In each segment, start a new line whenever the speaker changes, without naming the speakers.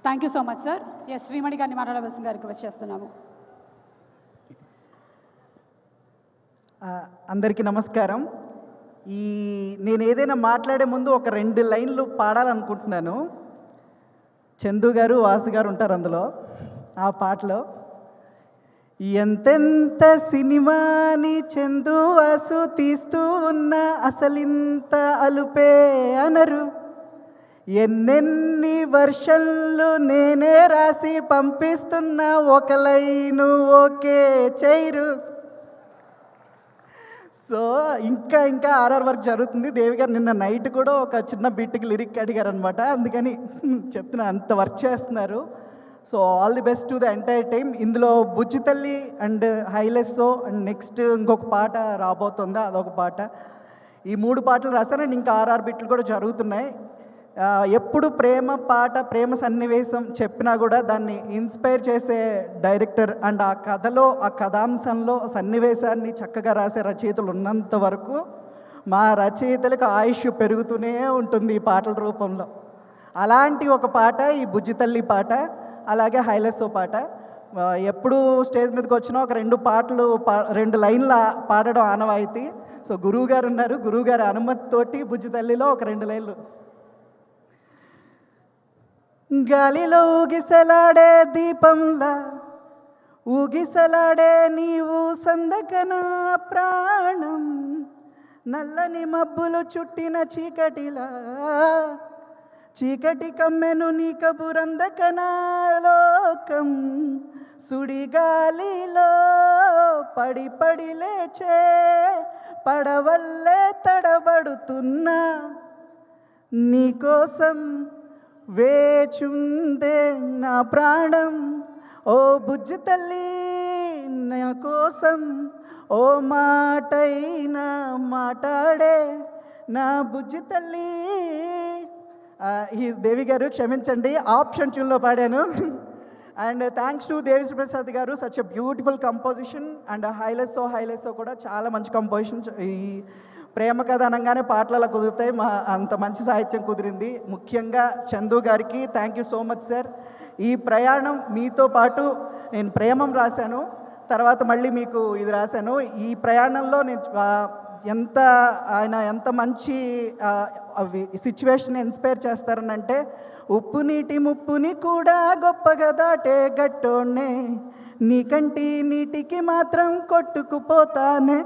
Thank you so much sir. Yes, Srimani గారిని మాట్లాడవలసిందిగా request చేస్తున్నాము.
అందరికీ నమస్కారం. నేను ఏదైనా మాట్లాడే ముందు ఒక 2 లైన్లు పాడాలనుకుంటున్నాను. చందు గారు, వాసు గారు ఉంటారు అందులో. ఆ పాటలో ఎంతెంత సినిమాని చందు వాసు తీస్తూ ఉన్నా అసలింత అలుపే అనరు, ఎన్నెన్ని వర్షన్లు నేనే రాసి పంపిస్తున్నా ఒక లైను ఓకే చేయరు. సో ఇంకా ఇంకా ఆర్ఆర్ వర్క్ జరుగుతుంది. దేవి గారు నిన్న నైట్ కూడా ఒక చిన్న బిట్కి లిరిక్ అడిగారు అనమాట, అందుకని చెప్తున్నా అంత వర్క్ చేస్తున్నారు. So all the best to the entire team. ఇందులో బుజ్జి తల్లి అండ్ హైలెస్సో అండ్ నెక్స్ట్ ఇంకొక పాట రాబోతుందా, అదొక పాట. ఈ 3 పాటలు రాశాను అండ్ ఇంకా ఆర్ఆర్ బిట్లు కూడా జరుగుతున్నాయి. ఎప్పుడు ప్రేమ పాట, ప్రేమ సన్నివేశం చెప్పినా కూడా దాన్ని ఇన్స్పైర్ చేసే డైరెక్టర్ అండ్ ఆ కథలో, ఆ కథాంశంలో సన్నివేశాన్ని చక్కగా రాసే రచయితలు ఉన్నంత వరకు మా రచయితలకు ఆయుష్ పెరుగుతూనే ఉంటుంది ఈ పాటల రూపంలో. అలాంటి ఒక పాట ఈ బుజ్జి తల్లి పాట, అలాగే హైలెస్సో పాట. ఎప్పుడు స్టేజ్ మీదకి వచ్చినా ఒక 2 పాటలు 2 లైన్ల పాడడం ఆనవాయితీ. సో గురువు గారు ఉన్నారు, గురువు గారి అనుమతితోటి బుజ్జి తల్లిలో ఒక 2 లైన్లు. గాలిలో ఊగిసలాడే దీపంలా ఊగిసలాడే నీవు సందకనా ప్రాణం, నల్లని మబ్బులు చుట్టిన చీకటిలా చీకటి కమ్మెను నీ కబురందకనా లోకం, సుడిగాలిలో పడి పడి లేచే పడవల్లే తడబడుతున్నా నీకోసం వేచుందే నా ప్రాణం. ఓ బుజ్జి తల్లి నా కోసం ఓ మాటైనా మాట్లాడే నా బుజ్జి తల్లి. ఈ దేవి గారు క్షమించండి, ఆప్షన్ ట్యూన్లో పాడాను. And thanks to Devi Prasad గారు, such a beautiful composition. And Hailesso కూడా చాలా మంచి కంపోజిషన్. ఈ ప్రేమ కథ అనగానే పాటలు అలా కుదురుతాయి, అంత మంచి సాహిత్యం కుదిరింది. ముఖ్యంగా చందు గారికి thank you so much sir. ఈ ప్రయాణం మీతో పాటు నేను ప్రేమం రాశాను, తర్వాత మళ్ళీ మీకు ఇది రాశాను. ఈ ప్రయాణంలో నేను ఆయన ఎంత మంచి సిచ్యువేషన్ ఇన్స్పైర్ చేస్తారనంటే, ఉప్పు నీటి ముప్పుని కూడా గొప్పగా దాటే గట్టోనే, నీకంటి నీటికి మాత్రం కొట్టుకుపోతానే.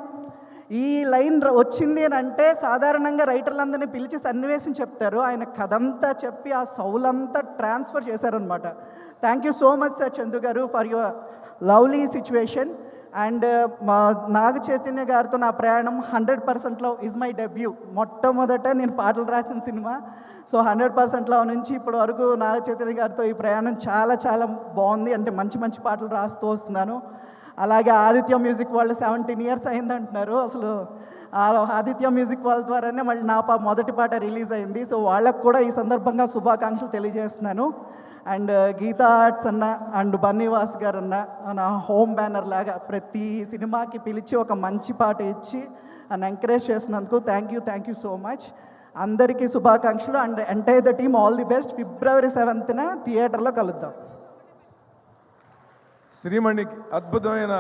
ఈ లైన్ వచ్చింది అని అంటే సాధారణంగా రైటర్లందరినీ పిలిచి సన్నివేశం చెప్తారు, ఆయన కథంతా చెప్పి ఆ సౌలంతా ట్రాన్స్ఫర్ చేశారనమాట. Thank you so much sir Chandu గారు for your lovely situation. And మా నాగ చైతన్య గారితో నా ప్రయాణం 100% లవ్ ఈజ్ మై డెబ్యూ. మొట్టమొదట నేను పాటలు రాసిన సినిమా. సో 100% లవ్ నుంచి ఇప్పటి వరకు నాగ చైతన్య గారితో ఈ ప్రయాణం చాలా చాలా బాగుంది. అంటే మంచి మంచి పాటలు రాస్తూ వస్తున్నాను. అలాగే ఆదిత్య మ్యూజిక్ వాళ్ళు 17 years అయిందంటున్నారు. అసలు ఆదిత్య మ్యూజిక్ వాళ్ళ ద్వారానే మళ్ళీ నా మొదటి పాట రిలీజ్ అయింది. సో వాళ్ళకు కూడా ఈ సందర్భంగా శుభాకాంక్షలు తెలియజేస్తున్నాను. అండ్ గీతా ఆర్ట్స్ అన్న అండ్ బన్నీవాస్ గారు అన్న నా హోమ్ బ్యానర్ లాగా ప్రతి సినిమాకి పిలిచి ఒక మంచి పాట ఇచ్చి నన్ను ఎంకరేజ్ చేసినందుకు థ్యాంక్ యూ సో మచ్. అందరికీ శుభాకాంక్షలు. And entire the team all the best. February 7th థియేటర్లో కలుద్దాం.
శ్రీమణికి అద్భుతమైన